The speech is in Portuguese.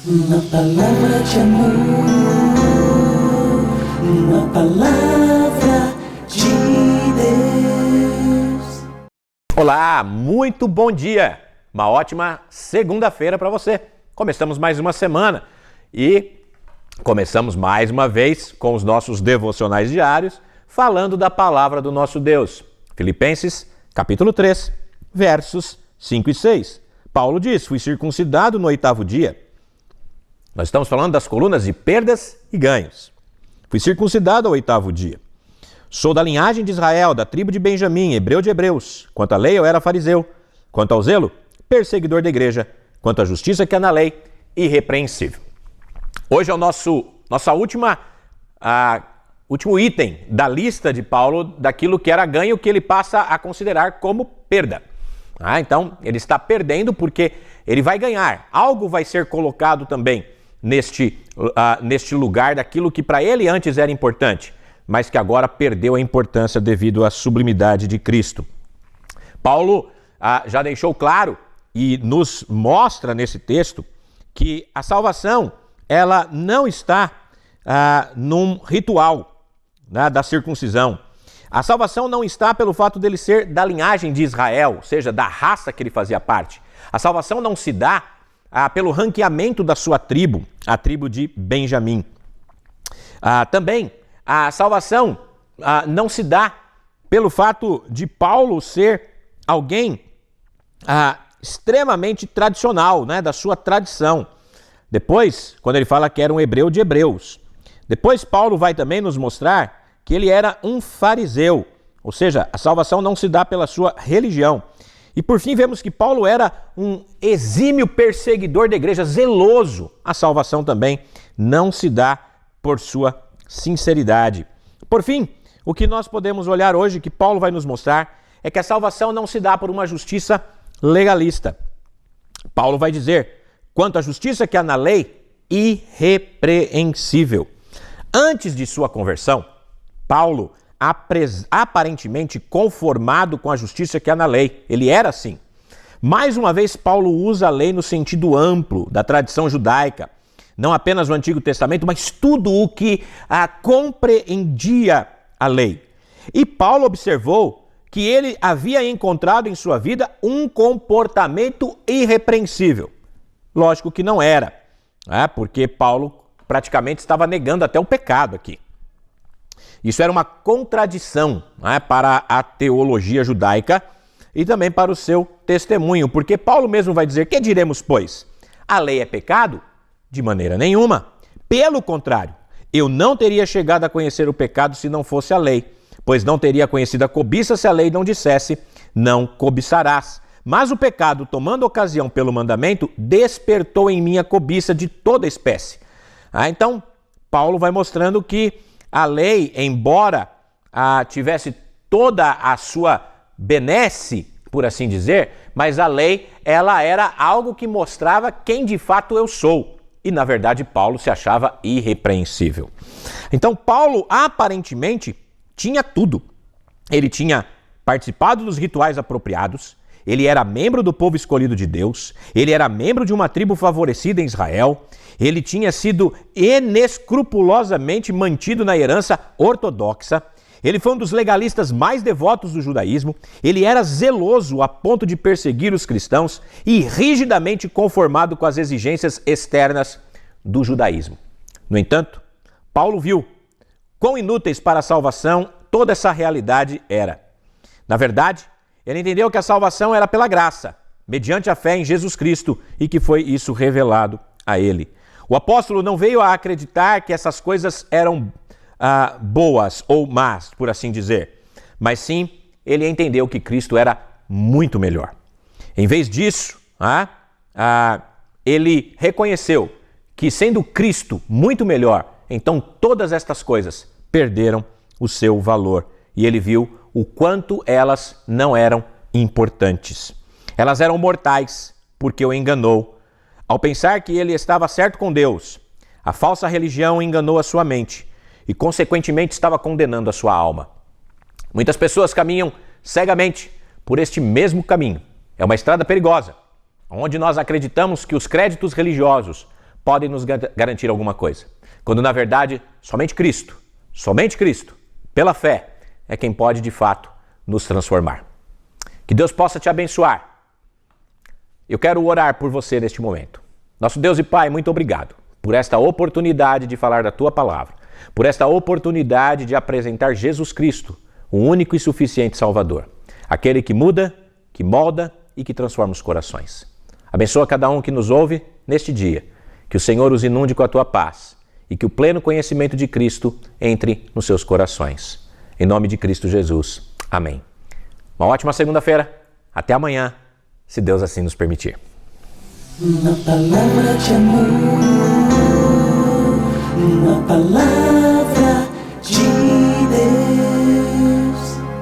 Uma palavra de amor, uma palavra de Deus. Olá, muito bom dia! Uma ótima segunda-feira para você. Começamos mais uma semana e começamos mais uma vez com os nossos devocionais diários, falando da palavra do nosso Deus. Filipenses, capítulo 3, versos 5 e 6. Paulo diz: fui circuncidado no 8º dia. Nós estamos falando das colunas de perdas e ganhos. Fui circuncidado ao 8º dia. Sou da linhagem de Israel, da tribo de Benjamim, hebreu de hebreus. Quanto à lei, eu era fariseu. Quanto ao zelo, perseguidor da igreja. Quanto à justiça que há na lei, irrepreensível. Hoje é o último item da lista de Paulo daquilo que era ganho que ele passa a considerar como perda. Então, ele está perdendo porque ele vai ganhar. Algo vai ser colocado também neste lugar daquilo que para ele antes era importante, mas que agora perdeu a importância devido à sublimidade de Cristo. Paulo já deixou claro e nos mostra nesse texto que a salvação ela não está num ritual da circuncisão. A salvação não está pelo fato dele ser da linhagem de Israel, ou seja, da raça que ele fazia parte. A salvação não se dá pelo ranqueamento da sua tribo, a tribo de Benjamim. Também a salvação não se dá pelo fato de Paulo ser alguém extremamente tradicional, da sua tradição. Depois, quando ele fala que era um hebreu de hebreus. Depois Paulo vai também nos mostrar que ele era um fariseu, ou seja, a salvação não se dá pela sua religião. E por fim vemos que Paulo era um exímio perseguidor da igreja, zeloso. A salvação também não se dá por sua sinceridade. Por fim, o que nós podemos olhar hoje, que Paulo vai nos mostrar, é que a salvação não se dá por uma justiça legalista. Paulo vai dizer, quanto à justiça que há na lei, irrepreensível. Antes de sua conversão, Paulo, aparentemente conformado com a justiça que há na lei, ele era assim. Mais uma vez, Paulo usa a lei no sentido amplo da tradição judaica, não apenas o Antigo Testamento, mas tudo o que compreendia a lei. E Paulo observou que ele havia encontrado em sua vida um comportamento irrepreensível. Lógico que não era, porque Paulo praticamente estava negando até o pecado aqui. Isso era uma contradição para a teologia judaica e também para o seu testemunho, porque Paulo mesmo vai dizer, que diremos, pois? A lei é pecado? De maneira nenhuma. Pelo contrário, eu não teria chegado a conhecer o pecado se não fosse a lei, pois não teria conhecido a cobiça se a lei não dissesse, não cobiçarás. Mas o pecado, tomando ocasião pelo mandamento, despertou em mim a cobiça de toda espécie. Então, Paulo vai mostrando que a lei, embora tivesse toda a sua benesse, por assim dizer, mas a lei ela era algo que mostrava quem de fato eu sou. E na verdade Paulo se achava irrepreensível. Então Paulo aparentemente tinha tudo. Ele tinha participado dos rituais apropriados, ele era membro do povo escolhido de Deus, ele era membro de uma tribo favorecida em Israel, ele tinha sido inescrupulosamente mantido na herança ortodoxa, ele foi um dos legalistas mais devotos do judaísmo, ele era zeloso a ponto de perseguir os cristãos e rigidamente conformado com as exigências externas do judaísmo. No entanto, Paulo viu quão inúteis para a salvação toda essa realidade era. Na verdade, ele entendeu que a salvação era pela graça, mediante a fé em Jesus Cristo, e que foi isso revelado a ele. O apóstolo não veio a acreditar que essas coisas eram boas ou más, por assim dizer, mas sim, ele entendeu que Cristo era muito melhor. Em vez disso, ele reconheceu que sendo Cristo muito melhor, então todas estas coisas perderam o seu valor, e ele viu o quanto elas não eram importantes. Elas eram mortais, porque o enganou. Ao pensar que ele estava certo com Deus, a falsa religião enganou a sua mente e, consequentemente, estava condenando a sua alma. Muitas pessoas caminham cegamente por este mesmo caminho. É uma estrada perigosa, onde nós acreditamos que os créditos religiosos podem nos garantir alguma coisa. Quando na verdade, somente Cristo, pela fé, é quem pode de fato nos transformar. Que Deus possa te abençoar. Eu quero orar por você neste momento. Nosso Deus e Pai, muito obrigado por esta oportunidade de falar da Tua palavra, por esta oportunidade de apresentar Jesus Cristo, o único e suficiente Salvador, aquele que muda, que molda e que transforma os corações. Abençoa cada um que nos ouve neste dia, que o Senhor os inunde com a Tua paz e que o pleno conhecimento de Cristo entre nos seus corações. Em nome de Cristo Jesus. Amém. Uma ótima segunda-feira. Até amanhã, se Deus assim nos permitir. Uma palavra de amor, uma palavra de